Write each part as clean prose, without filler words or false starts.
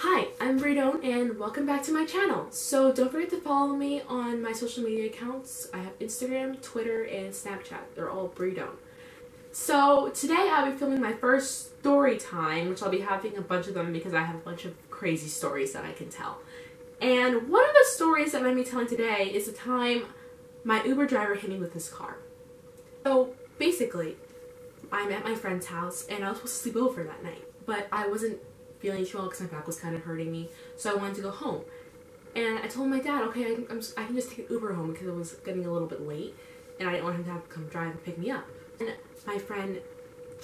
Hi, I'm Bridone and welcome back to my channel. So don't forget to follow me on my social media accounts. I have Instagram, Twitter, and Snapchat. They're all Bridone. So today I'll be filming my first story time, which I'll be having a bunch of them because I have a bunch of crazy stories that I can tell. And one of the stories that I'm going to be telling today is the time my Uber driver hit me with his car. So basically, I'm at my friend's house and I was supposed to sleep over that night, but I wasn't feeling too well because my back was kind of hurting me, so I wanted to go home. And I told my dad, okay, I can just take an Uber home because it was getting a little bit late and I didn't want him to have to come drive and pick me up. And my friend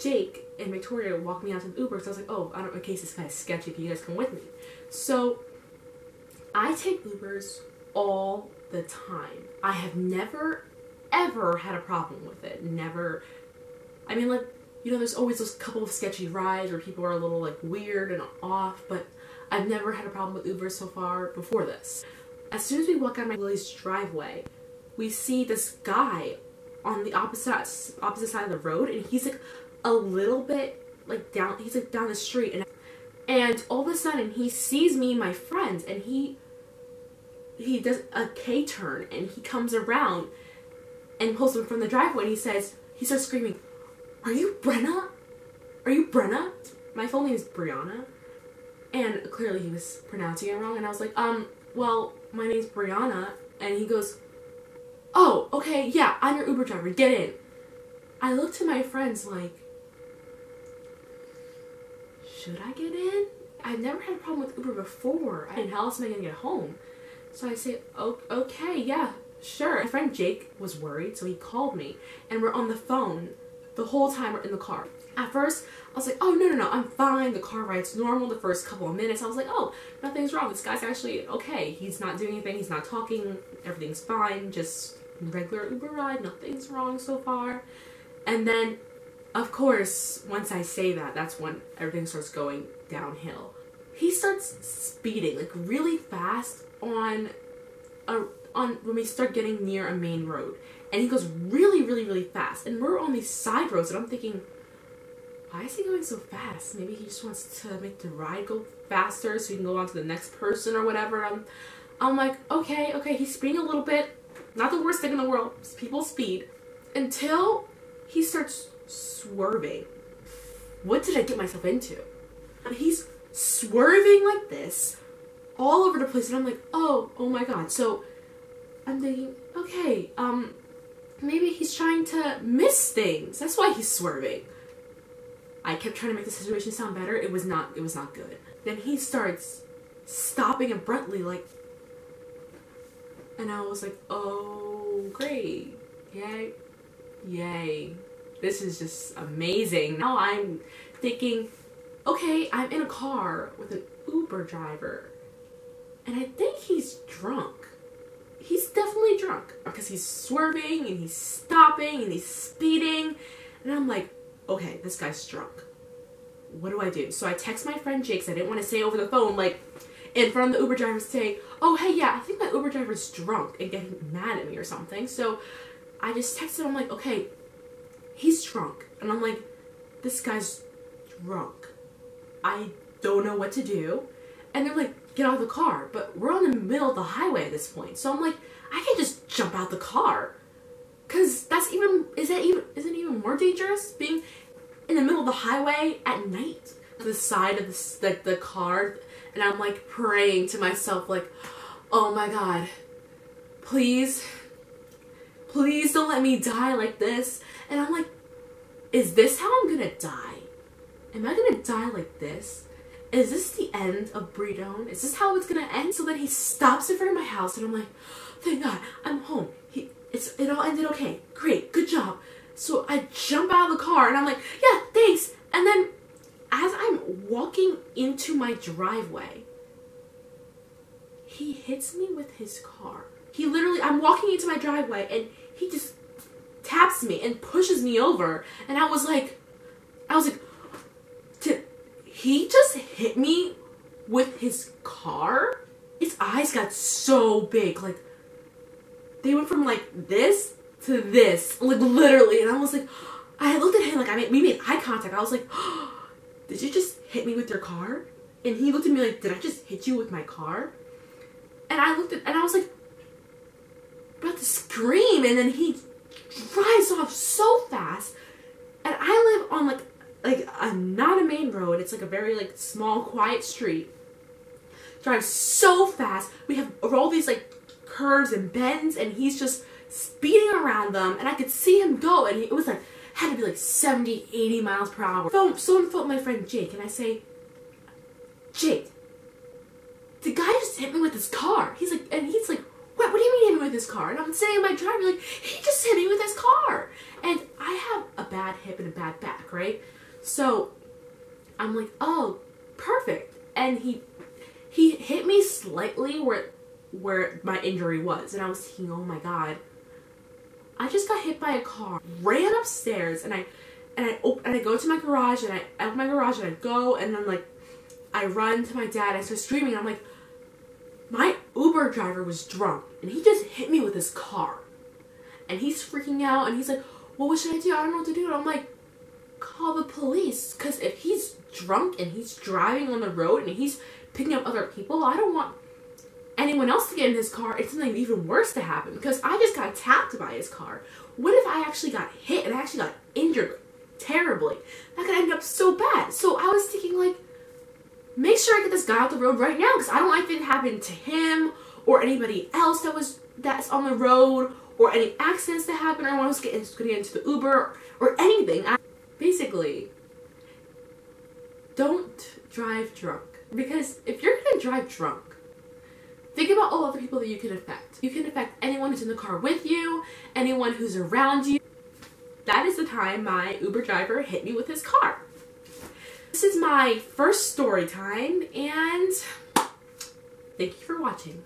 Jake and Victoria walked me out to the Uber, so I was like, oh, in case it's kind of sketchy, can you guys come with me? So I take Ubers all the time. I have never ever had a problem with it. Never. I mean, like, you know, there's always those couple of sketchy rides where people are a little, like, weird and off, but I've never had a problem with Uber so far before this. As soon as we walk out of my Lily's driveway, we see this guy on the opposite side of the road, and he's, like, a little bit, like, down the street, and all of a sudden, he sees me and my friends, and he does a K-turn, and he comes around and pulls him from the driveway, and he starts screaming, "Are you Brenna? Are you Brenna?" My full name is Brianna. And clearly he was pronouncing it wrong. And I was like, well, my name's Brianna. And he goes, "Oh, okay, yeah, I'm your Uber driver. Get in." I looked to my friends like, should I get in? I've never had a problem with Uber before. How else am I going to get home? So I say, "Oh, okay, yeah, sure." My friend Jake was worried, so he called me. And we're on the phone the whole time we're in the car. At first, I was like, "Oh, no, I'm fine. The car ride's normal." The first couple of minutes, I was like, "Oh, nothing's wrong. This guy's actually okay. He's not doing anything. He's not talking. Everything's fine. Just regular Uber ride. Nothing's wrong so far." And then, of course, once I say that, that's when everything starts going downhill. He starts speeding, like, really fast when we start getting near a main road. And he goes really fast. And we're on these side roads, and I'm thinking, why is he going so fast? Maybe he just wants to make the ride go faster so he can go on to the next person or whatever. I'm like, okay, he's speeding a little bit. Not the worst thing in the world. People speed. Until he starts swerving. What did I get myself into? And he's swerving like this all over the place. And I'm like, oh my god. So I'm thinking, okay, maybe he's trying to miss things. That's why he's swerving. I kept trying to make the situation sound better. It was not good. Then he starts stopping abruptly, like, and I was like, oh, great. Yay. This is just amazing. Now I'm thinking, okay, I'm in a car with an Uber driver, and I think he's drunk. He's definitely drunk because he's swerving and he's stopping and he's speeding. And I'm like, okay, this guy's drunk. What do I do? So I text my friend Jake, 'cause I didn't want to say over the phone, like, in front of the Uber driver, say, "Oh, hey, yeah, I think my Uber driver's drunk," and get him mad at me or something. So I just texted him, I'm like, okay, he's drunk. And I'm like, this guy's drunk. I don't know what to do. And they're like, "Get out of the car." But we're on the middle of the highway at this point. So I'm like, I can't just jump out the car. Cause isn't even more dangerous being in the middle of the highway at night? The side of the car, and I'm like praying to myself like, oh my god, please don't let me die like this. And I'm like, is this how I'm gonna die? Am I gonna die like this? Is this the end of Bridone? Is this how it's gonna end? So then he stops in front of my house, and I'm like, thank god, I'm home. It all ended okay. Great, good job. So I jump out of the car, and I'm like, yeah, thanks. And then as I'm walking into my driveway, he hits me with his car. I'm walking into my driveway, and he just taps me and pushes me over. And I was like, he just hit me with his car? His eyes got so big, like, they went from, like, this to this, like, literally. And I was like, I looked at him, like, we made eye contact. I was like, did you just hit me with your car? And he looked at me like, did I just hit you with my car? And I looked at, and I was like, about to scream, and then he drives off so fast. And I live on like not a main road. It's like a very like small, quiet street. Drives so fast. We have all these like curves and bends, and he's just speeding around them, and I could see him go, and it was like, had to be like 70, 80 miles per hour. Someone phoned my friend Jake, and I say, Jake, the guy just hit me with his car. He's like, what do you mean hit me with his car? And I'm sitting in my driver like, he just hit me with his car. And I have a bad hip and a bad back, right? So I'm like, oh, perfect. And he hit me slightly where my injury was, and I was thinking, oh my god, I just got hit by a car. Ran upstairs, and I go to my garage, and I open my garage, and I go, and then like I run to my dad. I start screaming. I'm like, my Uber driver was drunk, and he just hit me with his car, and he's freaking out, and he's like, well, what should I do? I don't know what to do. And I'm like, call the police, because if he's drunk and he's driving on the road and he's picking up other people, I don't want anyone else to get in his car. It's something even worse to happen, because I just got tapped by his car. What if I actually got hit and I actually got injured terribly? That could end up so bad. So I was thinking, like, make sure I get this guy off the road right now, because I don't like it happen to him or anybody else that's on the road, or any accidents that happen, or anyone else getting into the Uber or anything. Basically, don't drive drunk, because if you're gonna drive drunk, think about all other people that you can affect. You can affect anyone who's in the car with you, anyone who's around you. That is the time my Uber driver hit me with his car. This is my first story time, and thank you for watching.